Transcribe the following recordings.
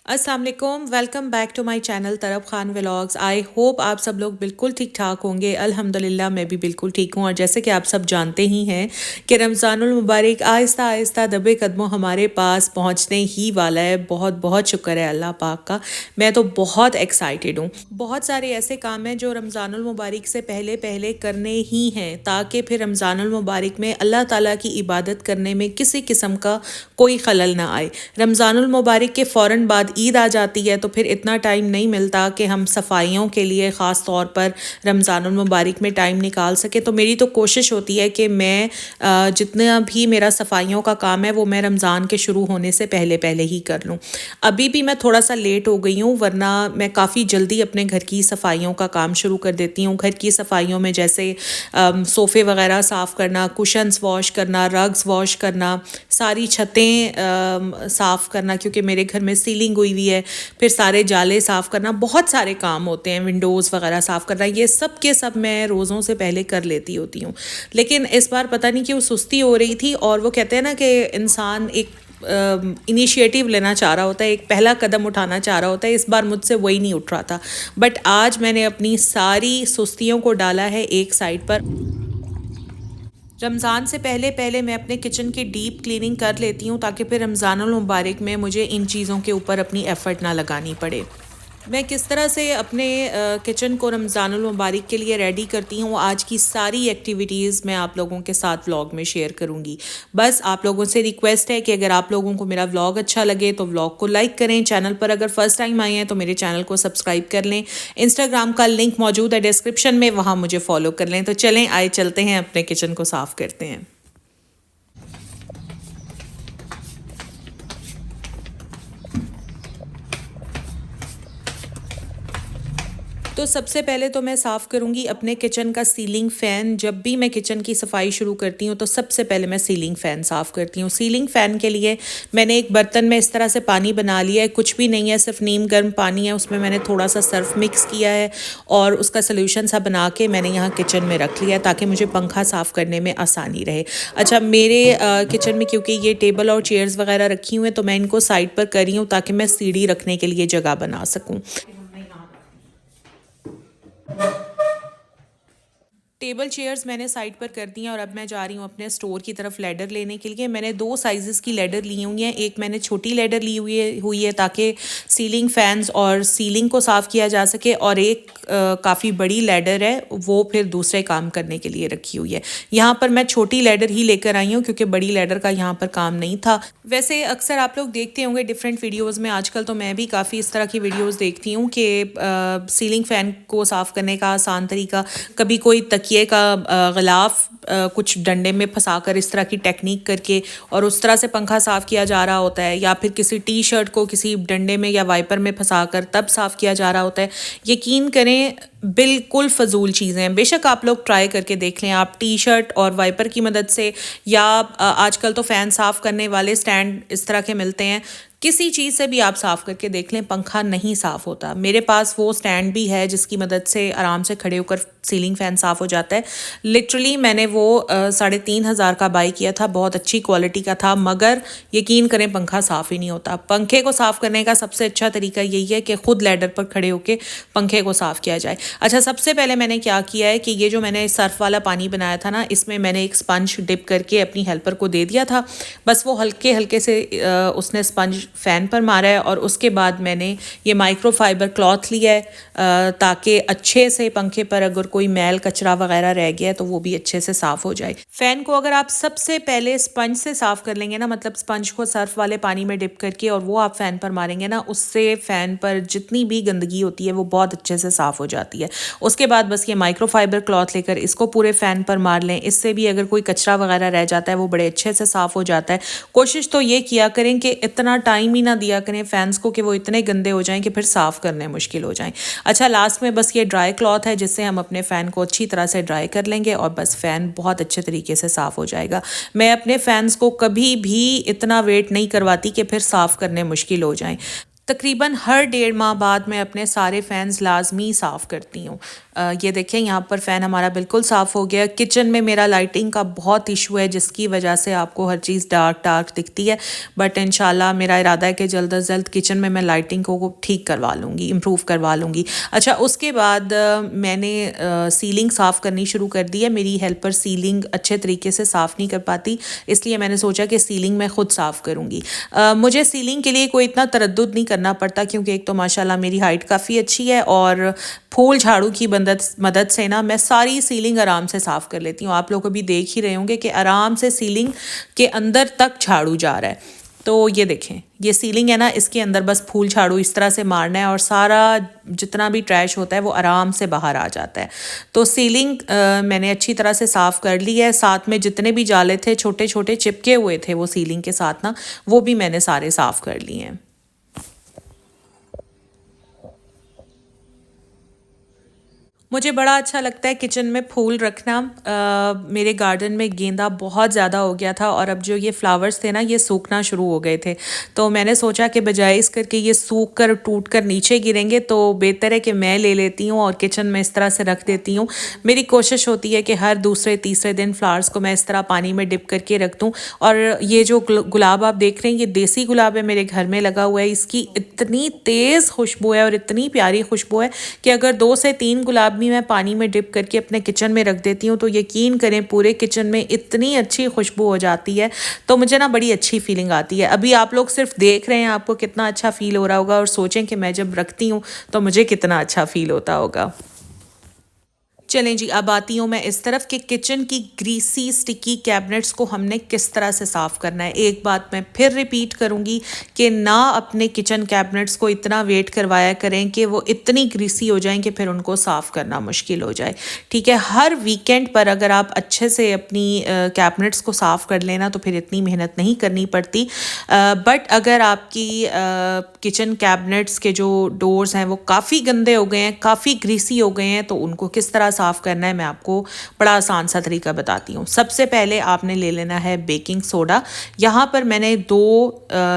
अस्सलाम वालेकुम, welcome back to my channel Taraf Khan vlogs. I hope आप सब लोग बिल्कुल ठीक ठाक होंगे। अल्हम्दुलिल्लाह मैं भी बिल्कुल ठीक हूँ। और जैसे कि आप सब जानते ही हैं कि रमज़ानुल मुबारक आहिस्ता आहिस्ता दबे कदमों हमारे पास पहुँचने ही वाला है। बहुत बहुत शुक्र है अल्लाह पाक का। मैं तो बहुत एक्साइटेड हूँ। बहुत सारे ऐसे काम हैं जो रमज़ानुल मुबारक से पहले पहले करने ही हैं, ताकि फिर रमज़ानुल मुबारक में अल्लाह ताला की इबादत करने में किसी किस्म का कोई खलल ना आए। रमज़ानुल मुबारक के फ़ौरन बाद ईद आ जाती है, तो फिर इतना टाइम नहीं मिलता कि हम सफाइयों के लिए ख़ास तौर पर रमज़ानुल मुबारक में टाइम निकाल सके। तो मेरी तो कोशिश होती है कि मैं जितना भी मेरा सफाइयों का काम है वो मैं रमज़ान के शुरू होने से पहले पहले ही कर लूँ। अभी भी मैं थोड़ा सा लेट हो गई हूँ, वरना मैं काफ़ी जल्दी अपने घर की सफाइयों का काम शुरू कर देती हूँ। घर की सफाइयों में जैसे सोफ़े वगैरह साफ़ करना, कुशन्स वॉश करना, रग्स वॉश करना, सारी छतें साफ़ करना, क्योंकि मेरे घर में सीलिंग हुई हुई है। फिर सारे जाले साफ़ करना, बहुत सारे काम होते हैं। विंडोज़ वगैरह साफ़ करना, ये सब के सब मैं रोज़ों से पहले कर लेती होती हूँ। लेकिन इस बार पता नहीं क्यों सुस्ती हो रही थी। और वो कहते हैं ना कि इंसान एक इनिशिएटिव लेना चाह रहा होता है, एक पहला कदम उठाना चाह रहा होता है। इस बार मुझसे वही नहीं उठ रहा था। बट आज मैंने अपनी सारी सुस्तियों को डाला है एक साइड पर। रमज़ान से पहले पहले मैं अपने किचन की डीप क्लीनिंग कर लेती हूँ, ताकि फिर रमज़ानुल मुबारक में मुझे इन चीज़ों के ऊपर अपनी एफ़र्ट ना लगानी पड़े। मैं किस तरह से अपने किचन को रमज़ानुल मुबारक के लिए रेडी करती हूँ, आज की सारी एक्टिविटीज़ मैं आप लोगों के साथ व्लॉग में शेयर करूँगी। बस आप लोगों से रिक्वेस्ट है कि अगर आप लोगों को मेरा व्लॉग अच्छा लगे तो व्लॉग को लाइक करें। चैनल पर अगर फर्स्ट टाइम आए हैं तो मेरे चैनल को सब्सक्राइब कर लें। इंस्टाग्राम का लिंक मौजूद है डिस्क्रिप्शन में, वहाँ मुझे फॉलो कर लें। तो चलें आए चलते हैं, अपने किचन को साफ़ करते हैं। तो सबसे पहले तो मैं साफ़ करूँगी अपने किचन का सीलिंग फ़ैन। जब भी मैं किचन की सफाई शुरू करती हूँ तो सबसे पहले मैं सीलिंग फ़ैन साफ़ करती हूँ। सीलिंग फ़ैन के लिए मैंने एक बर्तन में इस तरह से पानी बना लिया है। कुछ भी नहीं है, सिर्फ नीम गर्म पानी है। उसमें मैंने थोड़ा सा सर्फ मिक्स किया है और उसका सोल्यूशन सा बना के मैंने यहाँ किचन में रख लिया है, ताकि मुझे पंखा साफ़ करने में आसानी रहे। अच्छा, मेरे किचन में क्योंकि ये टेबल और चेयर्स वगैरह रखी हुई हैं, तो मैं इनको साइड पर कर रही हूँ ताकि मैं सीढ़ी रखने के लिए जगह बना सकूँ। टेबल चेयर्स मैंने साइड पर कर दी हैं और अब मैं जा रही हूँ अपने स्टोर की तरफ लैडर लेने के लिए। मैंने दो साइज़ेस की लैडर ली हुई हैं। एक मैंने छोटी लैडर ली हुई है ताकि सीलिंग फैंस और सीलिंग को साफ़ किया जा सके, और एक काफ़ी बड़ी लैडर है, वो फिर दूसरे काम करने के लिए रखी हुई है। यहाँ पर मैं छोटी लैडर ही लेकर आई हूँ क्योंकि बड़ी लैडर का यहाँ पर काम नहीं था। वैसे अक्सर आप लोग देखते होंगे डिफरेंट वीडियोज़ में, आजकल तो मैं भी काफ़ी इस तरह की वीडियोज़ देखती हूँ कि सीलिंग फ़ैन को साफ़ करने का आसान तरीका, कभी कोई तकिए का गिलाफ कुछ डंडे में फंसाकर इस तरह की टेक्निक करके और उस तरह से पंखा साफ़ किया जा रहा होता है, या फिर किसी टी शर्ट को किसी डंडे में या वाइपर में फंसाकर तब साफ़ किया जा रहा होता है। यकीन करें, बिल्कुल फ़जूल चीज़ें हैं। बेशक आप लोग ट्राई करके देख लें, आप टी शर्ट और वाइपर की मदद से, या आजकल तो फ़ैन साफ़ करने वाले स्टैंड इस तरह के मिलते हैं, किसी चीज़ से भी आप साफ़ करके देख लें, पंखा नहीं साफ़ होता। मेरे पास वो स्टैंड भी है जिसकी मदद से आराम से खड़े होकर सीलिंग फ़ैन साफ़ हो जाता है। लिटरली मैंने वो 3,500 का बाई किया था, बहुत अच्छी क्वालिटी का था, मगर यकीन करें पंखा साफ़ ही नहीं होता। पंखे को साफ़ करने का सबसे अच्छा तरीका यही है कि खुद लैडर पर खड़े होकर पंखे को साफ़ किया जाए। अच्छा, सबसे पहले मैंने क्या किया है कि ये जो मैंने सर्फ वाला पानी बनाया था ना, इसमें मैंने एक स्पंज डिप करके अपनी हेल्पर को दे दिया था। बस वो हल्के हल्के से उसने स्पंज फ़ैन पर मारा है, और उसके बाद मैंने ये माइक्रोफाइबर क्लॉथ लिया है ताकि अच्छे से पंखे पर अगर कोई मैल कचरा वगैरह रह गया है तो वो भी अच्छे से साफ़ हो जाए। फ़ैन को अगर आप सबसे पहले स्पंज से साफ़ कर लेंगे ना, मतलब स्पंज को सर्फ वाले पानी में डिप करके और वो आप फ़ैन पर मारेंगे ना, उससे फ़ैन पर जितनी भी गंदगी होती है वो बहुत अच्छे से साफ़ हो जाती है। उसके बाद बस ये माइक्रोफाइबर क्लॉथ लेकर इसको पूरे फ़ैन पर मार लें। इससे भी अगर कोई कचरा वगैरह रह जाता है वो बड़े अच्छे से साफ़ हो जाता है। कोशिश तो ये किया करें कि इतना टाइम ही ना दिया करें फैंस को कि वो इतने गंदे हो जाएं कि फिर साफ़ करने मुश्किल हो जाएं। अच्छा, लास्ट में बस ये ड्राई क्लॉथ है जिससे हम अपने फ़ैन को अच्छी तरह से ड्राई कर लेंगे और बस फ़ैन बहुत अच्छे तरीके से साफ़ हो जाएगा। मैं अपने फ़ैन्स को कभी भी इतना वेट नहीं करवाती कि फिर साफ़ करने मुश्किल हो जाएं। तकरीबन हर 1.5 माह बाद मैं अपने सारे फ़ैन्स लाजमी साफ़ करती हूँ। ये देखें यहाँ पर फ़ैन हमारा बिल्कुल साफ़ हो गया। किचन में मेरा लाइटिंग का बहुत इशू है जिसकी वजह से आपको हर चीज़ डार्क डार्क दिखती है, बट इंशाल्लाह मेरा इरादा है कि जल्द अज जल्द किचन में मैं लाइटिंग को ठीक करवा लूँगी, इम्प्रूव करवा लूँगी। अच्छा, उसके बाद मैंने सीलिंग साफ़ करनी शुरू कर दी है। मेरी हेल्पर सीलिंग अच्छे तरीके से साफ़ नहीं कर पाती, इसलिए मैंने सोचा कि सीलिंग मैं ख़ुद साफ़ करूँगी। मुझे सीलिंग के लिए कोई इतना तरद्दुद नहीं करना पड़ता क्योंकि एक तो माशाल्लाह मेरी हाइट काफ़ी अच्छी है और फूल झाड़ू की मदद से ना मैं सारी सीलिंग आराम से साफ़ कर लेती हूँ। आप लोग अभी देख ही रहे होंगे कि आराम से सीलिंग के अंदर तक झाड़ू जा रहा है। तो ये देखें, ये सीलिंग है ना, इसके अंदर बस फूल झाड़ू इस तरह से मारना है और सारा जितना भी ट्रैश होता है वो आराम से बाहर आ जाता है। तो सीलिंग मैंने अच्छी तरह से साफ़ कर ली है। साथ में जितने भी जाले थे छोटे छोटे चिपके हुए थे वो सीलिंग के साथ ना, वो भी मैंने सारे साफ़ कर लिए हैं। मुझे बड़ा अच्छा लगता है किचन में फूल रखना। मेरे गार्डन में गेंदा बहुत ज़्यादा हो गया था और अब जो ये फ्लावर्स थे ना ये सूखना शुरू हो गए थे, तो मैंने सोचा कि बजाय इस करके ये सूख कर टूट कर नीचे गिरेंगे तो बेहतर है कि मैं ले लेती हूँ और किचन में इस तरह से रख देती हूँ। मेरी कोशिश होती है कि हर दूसरे तीसरे दिन फ्लावर्स को मैं इस तरह पानी में डिप करके रख दूँ। और ये जो गुलाब आप देख रहे हैं ये देसी गुलाब है, मेरे घर में लगा हुआ है। इसकी इतनी तेज़ खुशबू है और इतनी प्यारी खुशबू है कि अगर 2 से 3 गुलाब भी मैं पानी में डिप करके अपने किचन में रख देती हूँ तो यकीन करें पूरे किचन में इतनी अच्छी खुशबू हो जाती है। तो मुझे ना बड़ी अच्छी फीलिंग आती है। अभी आप लोग सिर्फ देख रहे हैं, आपको कितना अच्छा फील हो रहा होगा और सोचें कि मैं जब रखती हूँ तो मुझे कितना अच्छा फील होता होगा। चलें जी, अब आती हूँ मैं इस तरफ कि किचन की ग्रीसी स्टिकी कैबिनेट्स को हमने किस तरह से साफ़ करना है। एक बात मैं फिर रिपीट करूँगी कि ना अपने किचन कैबिनेट्स को इतना वेट करवाया करें कि वो इतनी ग्रीसी हो जाएं कि फिर उनको साफ़ करना मुश्किल हो जाए। ठीक है, हर वीकेंड पर अगर आप अच्छे से अपनी कैबिनेट्स को साफ़ कर लेना तो फिर इतनी मेहनत नहीं करनी पड़ती। बट अगर आपकी किचन कैबिनेट्स के जो डोर्स हैं वो काफ़ी गंदे हो गए हैं, काफ़ी ग्रीसी हो गए हैं, तो उनको किस तरह साफ़ करना है मैं आपको बड़ा आसान सा तरीका बताती हूँ। सबसे पहले आपने ले लेना है बेकिंग सोडा। यहाँ पर मैंने 2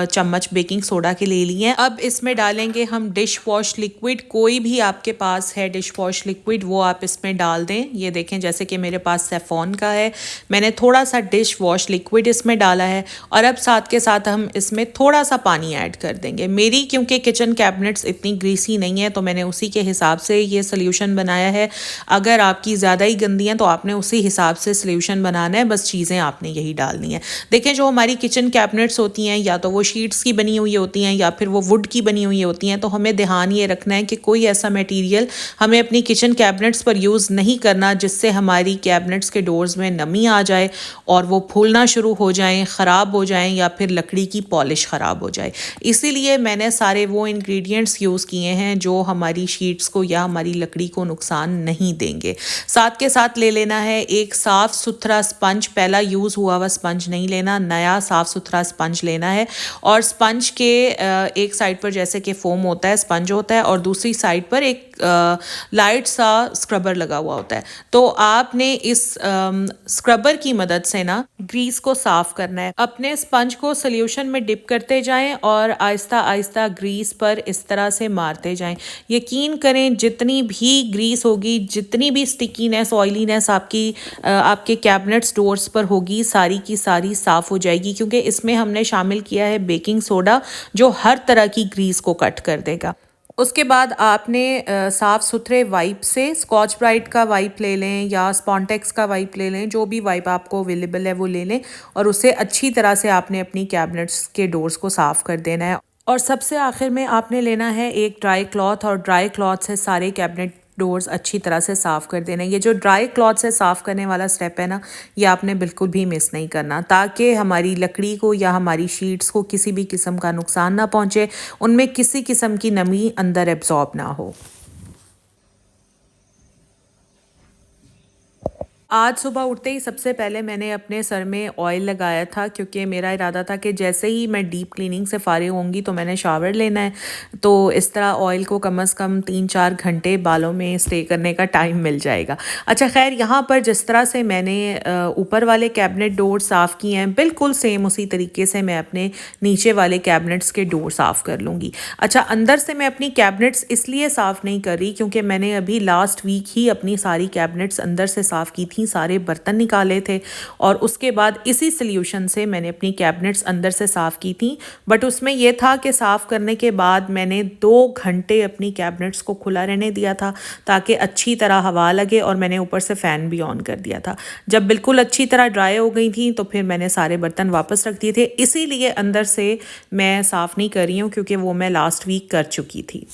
चम्मच बेकिंग सोडा के ले लिए हैं। अब इसमें डालेंगे हम डिश वॉश लिक्विड। कोई भी आपके पास है डिश वॉश लिक्विड वो आप इसमें डाल दें। ये देखें जैसे कि मेरे पास सेफॉन का है, मैंने थोड़ा सा डिश वॉश लिक्विड इसमें डाला है और अब साथ के साथ हम इसमें थोड़ा सा पानी ऐड कर देंगे। मेरी क्योंकि किचन कैबिनेट्स इतनी ग्रीसी नहीं है तो मैंने उसी के हिसाब से ये सोल्यूशन बनाया है। अगर आपकी ज़्यादा ही गंदी हैं तो आपने उसी हिसाब से सोल्यूशन बनाना है, बस चीज़ें आपने यही डालनी है। देखें जो हमारी किचन कैबिनेट्स होती हैं या तो वो शीट्स की बनी हुई होती हैं या फिर वो वुड की बनी हुई होती हैं, तो हमें ध्यान ये रखना है कि कोई ऐसा मटेरियल हमें अपनी किचन कैबिनेट्स पर यूज़ नहीं करना जिससे हमारी कैबिनेट्स के डोर्स में नमी आ जाए और वो फूलना शुरू हो जाएं, ख़राब हो जाएं या फिर लकड़ी की पॉलिश ख़राब हो जाए। इसीलिए मैंने सारे वो इंग्रेडिएंट्स यूज़ किए हैं जो हमारी शीट्स को या हमारी लकड़ी को नुकसान नहीं देंगे। साथ के साथ ले लेना है एक साफ़ सुथरा स्पंज। पहला यूज़ हुआ हुआ स्पंज नहीं लेना, नया साफ़ सुथरा स्पंज लेना है। और स्पंज के एक साइड पर जैसे कि फोम होता है, स्पंज होता है, और दूसरी साइड पर एक लाइट सा स्क्रबर लगा हुआ होता है। तो आपने इस स्क्रबर की मदद से ना ग्रीस को साफ करना है। अपने स्पंज को सोल्यूशन में डिप करते जाएं और आहिस्ता आहिस्ता ग्रीस पर इस तरह से मारते जाएं। यकीन करें जितनी भी ग्रीस होगी, जितनी भी स्टिकीनेस, ऑयलीनेस आपके कैबिनेट्स डोर्स पर होगी, सारी की सारी साफ़ हो जाएगी क्योंकि इसमें हमने शामिल किया है बेकिंग सोडा जो हर तरह की ग्रीस को कट कर देगा। उसके बाद आपने साफ़ सुथरे वाइप से, स्कॉच ब्राइट का वाइप ले लें या स्पॉन्टेक्स का वाइप ले लें, जो भी वाइप आपको अवेलेबल है वो ले लें और उससे अच्छी तरह से आपने अपनी कैबिनेट्स के डोर्स को साफ़ कर देना है। और सबसे आखिर में आपने लेना है एक ड्राई क्लॉथ और ड्राई क्लॉथ से सारे कैबिनेट डोर्स अच्छी तरह से साफ़ कर देना। ये जो ड्राई क्लॉथ से साफ़ करने वाला स्टेप है ना, ये आपने बिल्कुल भी मिस नहीं करना ताकि हमारी लकड़ी को या हमारी शीट्स को किसी भी किस्म का नुकसान ना पहुँचे, उनमें किसी किस्म की नमी अंदर एब्जॉर्ब ना हो। आज सुबह उठते ही सबसे पहले मैंने अपने सर में ऑयल लगाया था क्योंकि मेरा इरादा था कि जैसे ही मैं डीप क्लीनिंग से फ़ारिग होंगी तो मैंने शावर लेना है। तो इस तरह ऑयल को कम से कम 3-4 घंटे बालों में स्टे करने का टाइम मिल जाएगा। अच्छा खैर, यहाँ पर जिस तरह से मैंने ऊपर वाले कैबिनेट डोर साफ़ किए हैं, बिल्कुल सेम उसी तरीके से मैं अपने नीचे वाले कैबिनेट्स के डोर साफ़ कर लूँगी। अच्छा, अंदर से मैं अपनी कैबिनेट्स इसलिए साफ़ नहीं कर रही क्योंकि मैंने अभी लास्ट वीक ही अपनी सारी कैबिनेट्स अंदर से साफ़ की थी, सारे बर्तन निकाले थे और उसके बाद इसी सॉल्यूशन से मैंने अपनी कैबिनेट्स अंदर से साफ़ की थी। बट उसमें यह था कि साफ़ करने के बाद मैंने 2 घंटे अपनी कैबिनेट्स को खुला रहने दिया था ताकि अच्छी तरह हवा लगे, और मैंने ऊपर से फ़ैन भी ऑन कर दिया था। जब बिल्कुल अच्छी तरह ड्राई हो गई थी तो फिर मैंने सारे बर्तन वापस रख दिए थे। इसीलिए अंदर से मैं साफ़ नहीं कर रही हूँ क्योंकि वो मैं लास्ट वीक कर चुकी थी।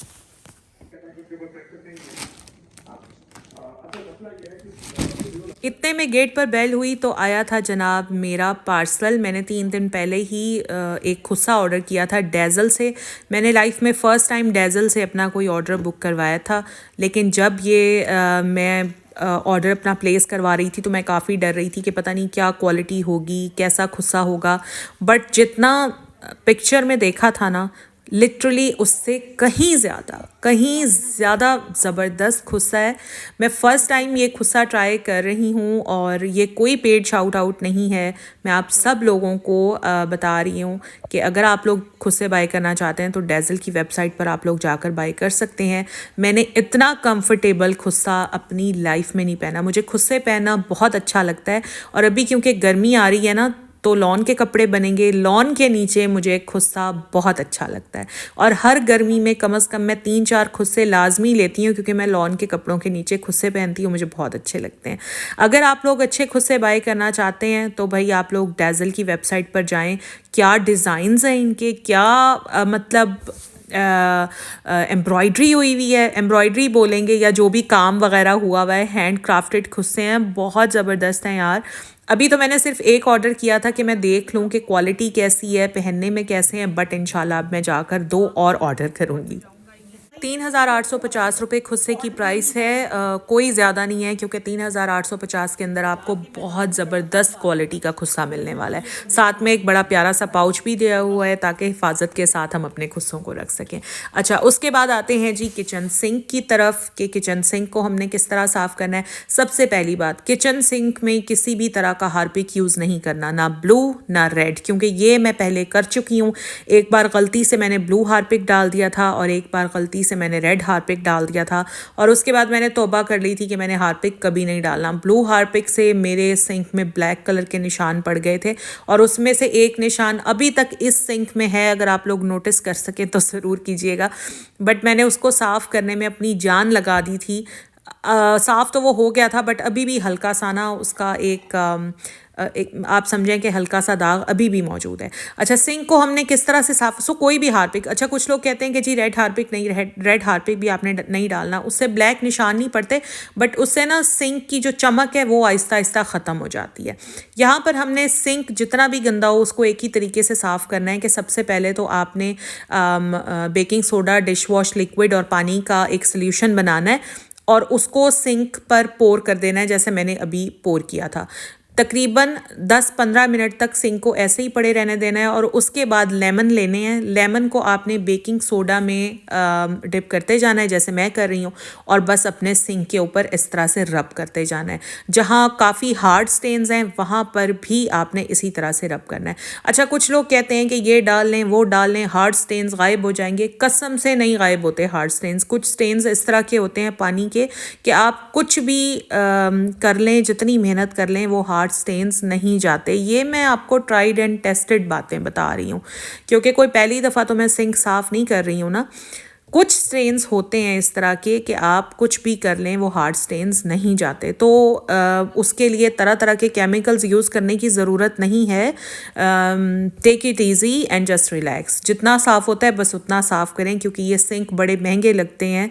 इतने में गेट पर बेल हुई तो आया था जनाब मेरा पार्सल। मैंने 3 दिन पहले ही एक खुस्सा ऑर्डर किया था डेज़ल से। मैंने लाइफ में फ़र्स्ट टाइम डेज़ल से अपना कोई ऑर्डर बुक करवाया था, लेकिन जब ये मैं ऑर्डर अपना प्लेस करवा रही थी तो मैं काफ़ी डर रही थी कि पता नहीं क्या क्वालिटी होगी, कैसा खुस्सा होगा। बट जितना पिक्चर में देखा था ना, लिटरली उससे कहीं ज़्यादा ज़बरदस्त खुस्सा है। मैं फ़र्स्ट टाइम ये खुस्सा ट्राई कर रही हूँ और ये कोई पेड शाउट आउट नहीं है। मैं आप सब लोगों को बता रही हूँ कि अगर आप लोग खुस्से बाय करना चाहते हैं तो डेज़ल की वेबसाइट पर आप लोग जाकर बाय कर सकते हैं। मैंने इतना कंफर्टेबल खुस्सा अपनी लाइफ में नहीं पहना। मुझे खुस्से पहनना बहुत अच्छा लगता है, और अभी क्योंकि गर्मी आ रही है ना तो लॉन के कपड़े बनेंगे, लॉन के नीचे मुझे खुस्सा बहुत अच्छा लगता है। और हर गर्मी में कम से कम मैं 3-4 खुस्से लाजमी लेती हूँ क्योंकि मैं लॉन के कपड़ों के नीचे खुस्से पहनती हूँ, मुझे बहुत अच्छे लगते हैं। अगर आप लोग अच्छे खुस्से बाय करना चाहते हैं तो भाई आप लोग डेज़ल की वेबसाइट पर जाएं। क्या डिज़ाइंस हैं इनके, क्या मतलब एम्ब्रॉयड्री हुई है, एम्ब्रॉयड्री बोलेंगे या जो भी काम वगैरह हुआ है, हैंड क्राफ्टेड खुस्से हैं, बहुत ज़बरदस्त हैं यार। अभी तो मैंने सिर्फ एक ऑर्डर किया था कि मैं देख लूँ कि क्वालिटी कैसी है, पहनने में कैसे हैं, बट इंशाल्लाह अब मैं जाकर 2 और ऑर्डर करूँगी। 3,850 रुपये खुस्से की प्राइस है। कोई ज़्यादा नहीं है क्योंकि 3,850 के अंदर आपको बहुत ज़बरदस्त क्वालिटी का खुस्सा मिलने वाला है। साथ में एक बड़ा प्यारा सा पाउच भी दिया हुआ है ताकि हिफाजत के साथ हम अपने खुस्सों को रख सकें। अच्छा, उसके बाद आते हैं जी किचन सिंक की तरफ कि किचन सिंक को हमने किस तरह साफ़ करना है। सबसे पहली बात, किचन सिंक में किसी भी तरह का हार्पिक यूज़ नहीं करना, ना ब्लू ना रेड, क्योंकि ये मैं पहले कर चुकी हूँ। एक बार गलती से मैंने ब्लू हार्पिक डाल दिया था और एक बार गलती से मैंने रेड हार्पिक डाल दिया था, और उसके बाद मैंने तौबा कर ली थी कि मैंने हार्पिक कभी नहीं डालना। ब्लू हार्पिक से मेरे सिंक में ब्लैक कलर के निशान पड़ गए थे, और उसमें से एक निशान अभी तक इस सिंक में है। अगर आप लोग नोटिस कर सकें तो ज़रूर कीजिएगा। बट मैंने उसको साफ़ करने में अपनी जान लगा दी थी। साफ़ तो वो हो गया था बट अभी भी हल्का सा ना उसका एक आप समझें कि हल्का सा दाग अभी भी मौजूद है। अच्छा, सिंक को हमने किस तरह से साफ़, कोई भी हार्पिक, अच्छा कुछ लोग कहते हैं कि जी रेड हार्पिक नहीं, रेड हार्पिक भी आपने नहीं डालना, उससे ब्लैक निशान नहीं पड़ते, बट उससे ना सिंक की जो चमक है वो आहिस्ता आहिस्ता ख़त्म हो जाती है। यहाँ पर हमने सिंक जितना भी गंदा हो उसको एक ही तरीके से साफ़ करना है कि सबसे पहले तो आपने baking soda, dish wash liquid और पानी का एक सोल्यूशन बनाना है और उसको सिंक पर पोर कर देना है, जैसे मैंने अभी पोर किया था। तकरीबन 10-15 मिनट तक सिंक को ऐसे ही पड़े रहने देना है, और उसके बाद लेमन लेने हैं। लेमन को आपने बेकिंग सोडा में डिप करते जाना है जैसे मैं कर रही हूँ, और बस अपने सिंक के ऊपर इस तरह से रब करते जाना है। जहाँ काफ़ी हार्ड स्टेन्स हैं वहाँ पर भी आपने इसी तरह से रब करना है। अच्छा, कुछ लोग कहते हैं कि ये डाल लें वो डाल लें, हार्ड स्टेन्स गायब हो जाएंगे। कसम से नहीं गायब होते हार्ड स्टेन्स। कुछ स्टेन्स इस तरह के होते हैं पानी के कि आप कुछ भी कर लें, जितनी मेहनत कर लें, वो हार्ड स्टेन्स नहीं जाते। ये मैं आपको ट्राइड एंड टेस्टेड बातें बता रही हूँ क्योंकि कोई पहली दफ़ा तो मैं सिंक साफ़ नहीं कर रही हूँ ना। कुछ स्टेन्स होते हैं इस तरह के कि आप कुछ भी कर लें वो हार्ड स्टेन्स नहीं जाते, तो उसके लिए तरह तरह के केमिकल्स यूज़ करने की ज़रूरत नहीं है। Take it easy and just relax. जितना साफ़ होता है बस उतना साफ़ करें क्योंकि ये सिंक बड़े महंगे लगते हैं।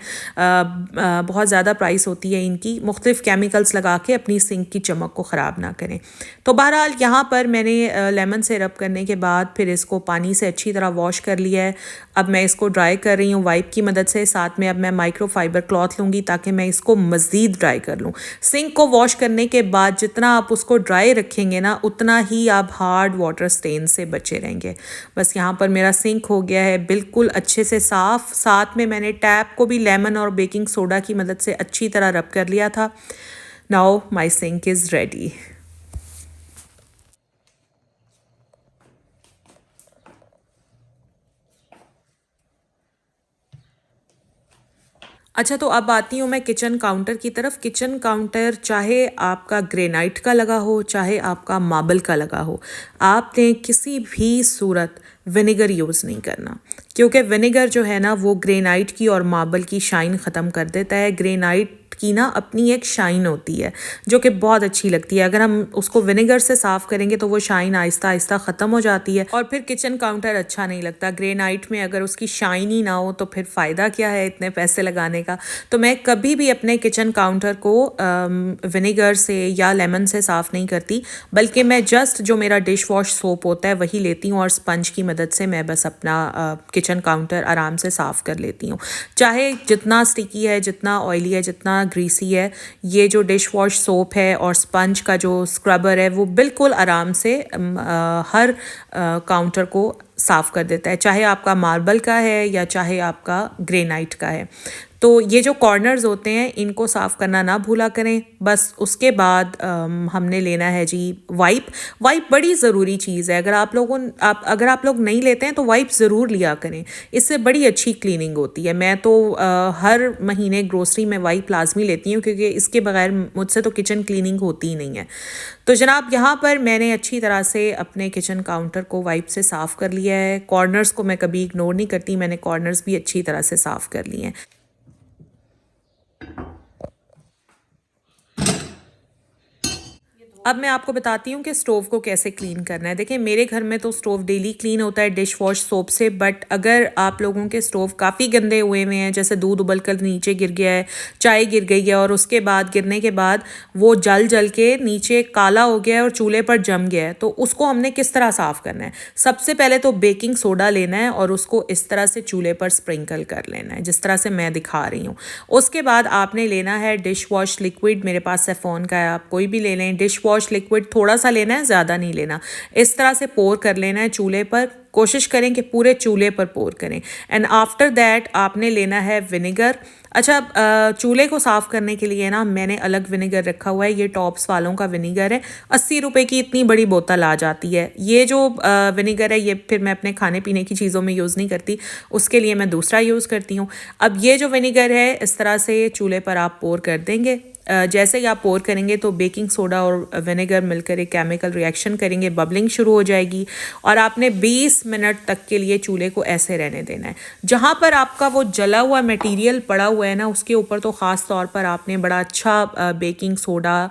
बहुत ज़्यादा प्राइस होती है इनकी। मुख्तलिफ़ केमिकल्स लगा के अपनी सिंक की चमक को ख़राब ना करें। तो बहरहाल यहाँ पर मैंने लेमन से रब करने के बाद फिर इसको पानी से अच्छी तरह वॉश कर लिया है। अब मैं इसको ड्राई कर रही हूँ वाइप वाइप की मदद से। साथ में अब मैं माइक्रोफाइबर क्लॉथ लूँगी ताकि मैं इसको मज़ीद ड्राई कर लूँ। सिंक को वॉश करने के बाद जितना आप उसको ड्राई रखेंगे ना, उतना ही आप हार्ड वाटर स्टेन से बचे रहेंगे। बस यहाँ पर मेरा सिंक हो गया है बिल्कुल अच्छे से साफ़। साथ में मैंने टैप को भी लेमन और बेकिंग सोडा की मदद से अच्छी तरह रब कर लिया था। Now my sink is ready. अच्छा, तो अब आती हूँ मैं किचन काउंटर की तरफ। किचन काउंटर चाहे आपका ग्रेनाइट का लगा हो, चाहे आपका मार्बल का लगा हो, आपने किसी भी सूरत विनेगर यूज़ नहीं करना, क्योंकि विनेगर जो है ना वो ग्रेनाइट की और मार्बल की शाइन ख़त्म कर देता है। ग्रेनाइट की ना अपनी एक शाइन होती है जो कि बहुत अच्छी लगती है। अगर हम उसको विनेगर से साफ़ करेंगे तो वो शाइन आहिस्ता आहिस्ता ख़त्म हो जाती है और फिर किचन काउंटर अच्छा नहीं लगता। ग्रेनाइट में अगर उसकी शाइन ही ना हो तो फिर फ़ायदा क्या है इतने पैसे लगाने का। तो मैं कभी भी अपने किचन काउंटर को विनेगर से या लेमन से साफ़ नहीं करती, बल्कि मैं जस्ट जो मेरा डिश वॉश सोप होता है वही लेती हूँ और स्पंज की मदद से मैं बस अपना किचन काउंटर आराम से साफ़ कर लेती हूँ। चाहे जितना स्टिकी है, जितना ऑयली है, जितना ग्रीसी है, ये जो डिश वॉश सोप है और स्पंज का जो स्क्रबर है वो बिल्कुल आराम से हर काउंटर को साफ़ कर देता है, चाहे आपका मार्बल का है या चाहे आपका ग्रेनाइट का है। तो ये जो कॉर्नर्स होते हैं इनको साफ़ करना ना भूला करें। बस उसके बाद हमने लेना है जी वाइप। वाइप बड़ी ज़रूरी चीज़ है। अगर आप लोग नहीं लेते हैं तो वाइप ज़रूर लिया करें, इससे बड़ी अच्छी क्लीनिंग होती है। मैं तो हर महीने ग्रोसरी में वाइप लाजमी लेती हूँ, क्योंकि इसके बगैर मुझसे तो किचन क्लीनिंग होती ही नहीं है। तो जनाब यहाँ पर मैंने अच्छी तरह से अपने किचन काउंटर को वाइप से साफ़ कर लिया है। कॉर्नर्स को मैं कभी इग्नोर नहीं करती, मैंने कॉर्नर्स भी अच्छी तरह से साफ़ कर लिए हैं। अब मैं आपको बताती हूँ कि स्टोव को कैसे क्लीन करना है। देखिए, मेरे घर में तो स्टोव डेली क्लीन होता है डिश वॉश सोप से, बट अगर आप लोगों के स्टोव काफ़ी गंदे हुए हुए हैं, जैसे दूध उबल कर नीचे गिर गया है, चाय गिर गई है और उसके बाद गिरने के बाद वो जल जल के नीचे काला हो गया है और चूल्हे पर जम गया है, तो उसको हमने किस तरह साफ़ करना है। सबसे पहले तो बेकिंग सोडा लेना है और उसको इस तरह से चूल्हे पर स्प्रिंकल कर लेना है, जिस तरह से मैं दिखा रही हूँ। उसके बाद आपने लेना है डिश वॉश लिक्विड। मेरे पास सेफॉन का है, आप कोई भी ले लें। डिश वॉश लिक्विड थोड़ा सा लेना है, ज़्यादा नहीं लेना। इस तरह से पोर कर लेना है चूल्हे पर। कोशिश करें कि पूरे चूल्हे पर पोर करें। एंड आफ्टर दैट आपने लेना है विनेगर। अच्छा, चूल्हे को साफ़ करने के लिए ना मैंने अलग विनेगर रखा हुआ है, ये टॉप्स वालों का विनेगर है। 80 रुपए की इतनी बड़ी बोतल आ जाती है। ये जो विनेगर है ये फिर मैं अपने खाने पीने की चीज़ों में यूज़ नहीं करती, उसके लिए मैं दूसरा यूज़ करती हूँ। अब ये जो विनेगर है इस तरह से चूल्हे पर आप पोर कर देंगे। जैसे ही आप पोर करेंगे तो बेकिंग सोडा और विनेगर मिलकर एक केमिकल रिएक्शन करेंगे, बबलिंग शुरू हो जाएगी और आपने 20 मिनट तक के लिए चूल्हे को ऐसे रहने देना है। जहाँ पर आपका वो जला हुआ मटेरियल पड़ा हुआ है ना, उसके ऊपर तो ख़ास तौर पर आपने बड़ा अच्छा बेकिंग सोडा,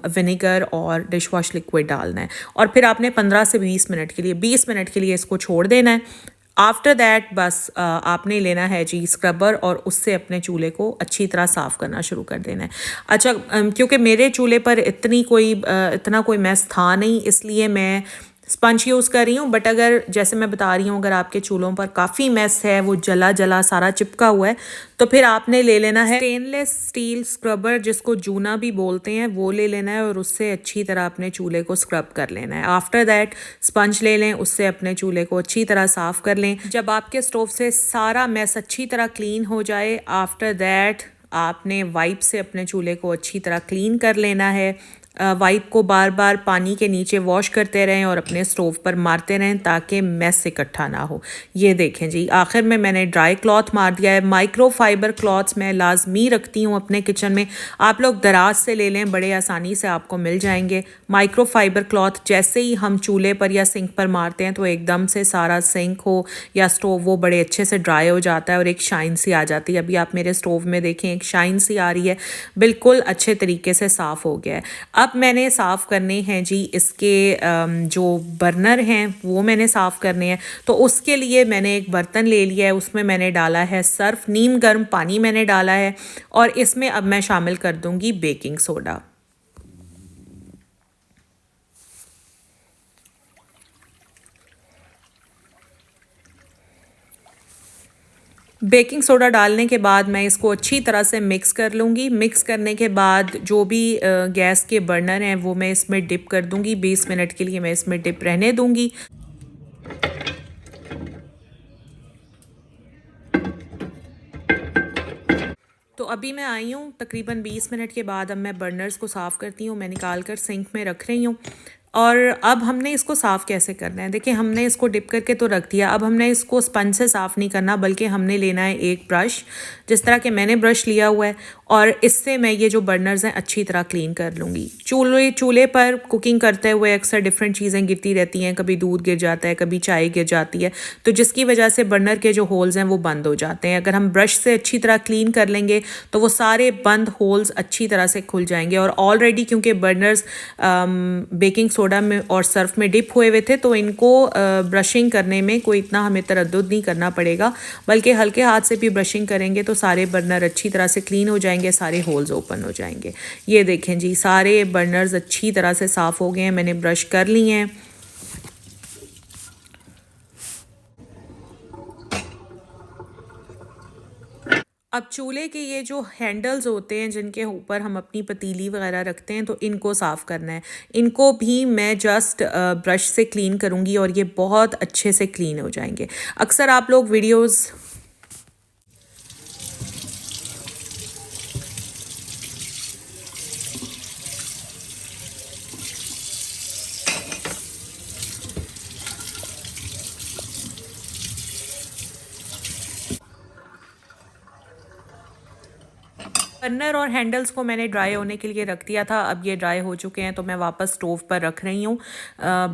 विनेगर और डिश वॉश लिक्विड डालना है और फिर आपने 15 से 20 मिनट के लिए इसको छोड़ देना है। आफ्टर दैट बस आपने लेना है जी स्क्रबर और उससे अपने चूल्हे को अच्छी तरह साफ़ करना शुरू कर देना है। अच्छा, क्योंकि मेरे चूल्हे पर इतना कोई मैस था नहीं, इसलिए मैं स्पंज यूज़ कर रही हूँ। बट अगर जैसे मैं बता रही हूँ, अगर आपके चूल्हों पर काफ़ी मैस है, वो जला जला सारा चिपका हुआ है, तो फिर आपने ले लेना है स्टेनलेस स्टील स्क्रबर, जिसको जूना भी बोलते हैं, वो ले लेना है और उससे अच्छी तरह अपने चूल्हे को स्क्रब कर लेना है। आफ्टर दैट स्पंज ले लें, उससे अपने चूल्हे को अच्छी तरह साफ़ कर लें। जब आपके स्टोव से सारा मैस अच्छी तरह क्लीन हो जाए, आफ्टर दैट आपने वाइप से अपने चूल्हे को अच्छी तरह क्लीन कर लेना है। वाइप को बार बार पानी के नीचे वॉश करते रहें और अपने स्टोव पर मारते रहें ताकि मैस इकट्ठा ना हो। ये देखें जी, आखिर में मैंने ड्राई क्लॉथ मार दिया है। माइक्रो फाइबर क्लॉथ्स मैं लाजमी रखती हूँ अपने किचन में। आप लोग दराज से ले लें, बड़े आसानी से आपको मिल जाएंगे माइक्रो फाइबर क्लॉथ। जैसे ही हम चूल्हे पर या सिंक पर मारते हैं तो एकदम से सारा सिंक हो या स्टोव वो बड़े अच्छे से ड्राई हो जाता है और एक शाइन सी आ जाती है। अभी आप मेरे स्टोव में देखें, एक शाइन सी आ रही है, बिल्कुल अच्छे तरीके से साफ़ हो गया है। अब मैंने साफ़ करने हैं जी इसके जो बर्नर हैं वो मैंने साफ़ करने हैं। तो उसके लिए मैंने एक बर्तन ले लिया है, उसमें मैंने डाला है सर्फ, नीम गर्म पानी मैंने डाला है और इसमें अब मैं शामिल कर दूंगी बेकिंग सोडा। बेकिंग सोडा डालने के बाद मैं इसको अच्छी तरह से मिक्स कर लूँगी। मिक्स करने के बाद जो भी गैस के बर्नर हैं वो मैं इसमें डिप कर दूँगी। 20 मिनट के लिए मैं इसमें डिप रहने दूँगी। तो अभी मैं आई हूँ तकरीबन 20 मिनट के बाद। अब मैं बर्नर्स को साफ़ करती हूँ। मैं निकाल कर सिंक में रख रही हूँ। और अब हमने इसको साफ़ कैसे करना है, देखिए हमने इसको डिप करके तो रख दिया। अब हमने इसको स्पंज से साफ़ नहीं करना, बल्कि हमने लेना है एक ब्रश, जिस तरह के मैंने ब्रश लिया हुआ है, और इससे मैं ये जो बर्नर्स हैं अच्छी तरह क्लीन कर लूँगी। चूल्हे पर कुकिंग करते हुए अक्सर डिफरेंट चीज़ें गिरती रहती हैं, कभी दूध गिर जाता है, कभी चाय गिर जाती है, तो जिसकी वजह से बर्नर के जो होल्स हैं वो बंद हो जाते हैं। अगर हम ब्रश से अच्छी तरह क्लीन कर लेंगे तो वो सारे बंद होल्स अच्छी तरह से खुल जाएंगे। और ऑलरेडी क्योंकि बर्नर्स बेकिंग सोडा में और सर्फ में डिप हुए थे, तो इनको ब्रशिंग करने में कोई इतना हमें तरद्दुद नहीं करना पड़ेगा, बल्कि हल्के हाथ से भी ब्रशिंग करेंगे तो सारे बर्नर अच्छी तरह से क्लीन हो जाएंगे, सारे होल्स ओपन हो जाएंगे। ये देखें जी, सारे बर्नर्स अच्छी तरह से साफ़ हो गए हैं, मैंने ब्रश कर लिए हैं। अब चूल्हे के ये जो हैंडल्स होते हैं जिनके ऊपर हम अपनी पतीली वगैरह रखते हैं, तो इनको साफ़ करना है। इनको भी मैं जस्ट ब्रश से क्लीन करूँगी और ये बहुत अच्छे से क्लीन हो जाएंगे। अक्सर आप लोग वीडियोस बर्नर और हैंडल्स को मैंने ड्राई होने के लिए रख दिया था। अब ये ड्राई हो चुके हैं, तो मैं वापस स्टोव पर रख रही हूँ।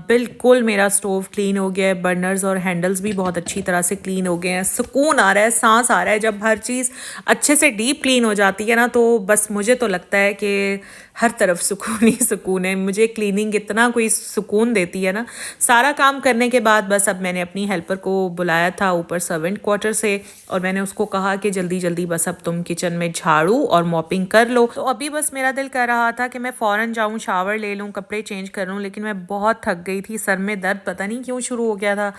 बिल्कुल मेरा स्टोव क्लीन हो गया है, बर्नर्स और हैंडल्स भी बहुत अच्छी तरह से क्लीन हो गए हैं। सुकून आ रहा है, सांस आ रहा है। जब हर चीज़ अच्छे से डीप क्लीन हो जाती है ना, तो बस मुझे तो लगता है कि हर तरफ सुकून ही सुकून है। मुझे क्लीनिंग इतना कोई सुकून देती है ना। सारा काम करने के बाद बस अब मैंने अपनी हेल्पर को बुलाया था ऊपर सर्वेंट क्वार्टर से, और मैंने उसको कहा कि जल्दी जल्दी बस अब तुम किचन में झाड़ू और मॉपिंग कर लो। तो अभी बस मेरा दिल कर रहा था कि मैं फ़ौरन जाऊं, शावर ले लूं, कपड़े चेंज कर लूं, लेकिन मैं बहुत थक गई थी। सर में दर्द पता नहीं क्यों शुरू हो गया था।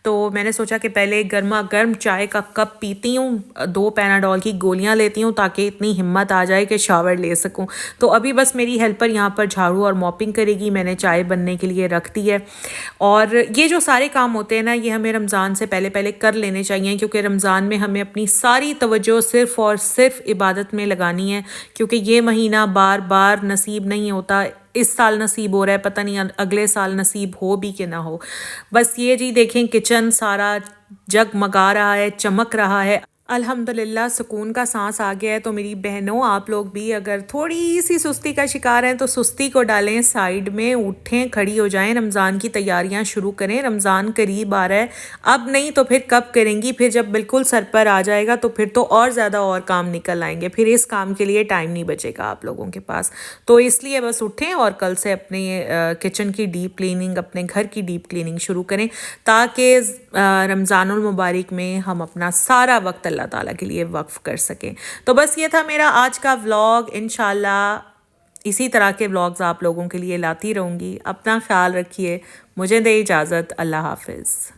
तो मैंने सोचा कि पहले गर्मा गर्म चाय का कप पीती हूँ, 2 पैनाडोल की गोलियाँ लेती हूँ, ताकि इतनी हिम्मत आ जाए कि शावर ले सकूँ। तो अभी बस मेरी हेल्पर यहाँ पर झाड़ू और मॉपिंग करेगी। मैंने चाय बनने के लिए रख दी है। और ये जो सारे काम होते हैं ना, ये हमें रमज़ान से पहले पहले कर लेने चाहिए, क्योंकि रमज़ान में हमें अपनी सारी तवज्जो सिर्फ़ और सिर्फ इबादत में लगानी है, क्योंकि ये महीना बार बार नसीब नहीं होता। इस साल नसीब हो रहा है, पता नहीं अगले साल नसीब हो भी कि ना हो। बस ये जी देखें, किचन सारा जगमगा रहा है, चमक रहा है। अल्हम्दुलिल्लाह सुकून का सांस आ गया है। तो मेरी बहनों, आप लोग भी अगर थोड़ी सी सुस्ती का शिकार हैं तो सुस्ती को डालें साइड में, उठें, खड़ी हो जाएं, रमज़ान की तैयारियां शुरू करें। रमज़ान करीब आ रहा है, अब नहीं तो फिर कब करेंगी? फिर जब बिल्कुल सर पर आ जाएगा तो फिर तो और ज़्यादा और काम निकल आएंगे, फिर इस काम के लिए टाइम नहीं बचेगा आप लोगों के पास। तो इसलिए बस उठें और कल से अपने किचन की डीप क्लीनिंग, अपने घर की डीप क्लीनिंग शुरू करें, ताकि रमज़ानुल मुबारक में हम अपना सारा वक्त अल्लाह ताला के लिए वक्फ कर सकें। तो बस ये था मेरा आज का व्लॉग। इंशाल्लाह इसी तरह के व्लॉग्स आप लोगों के लिए लाती रहूँगी। अपना ख्याल रखिए, मुझे दे इजाज़त, अल्लाह हाफिज़।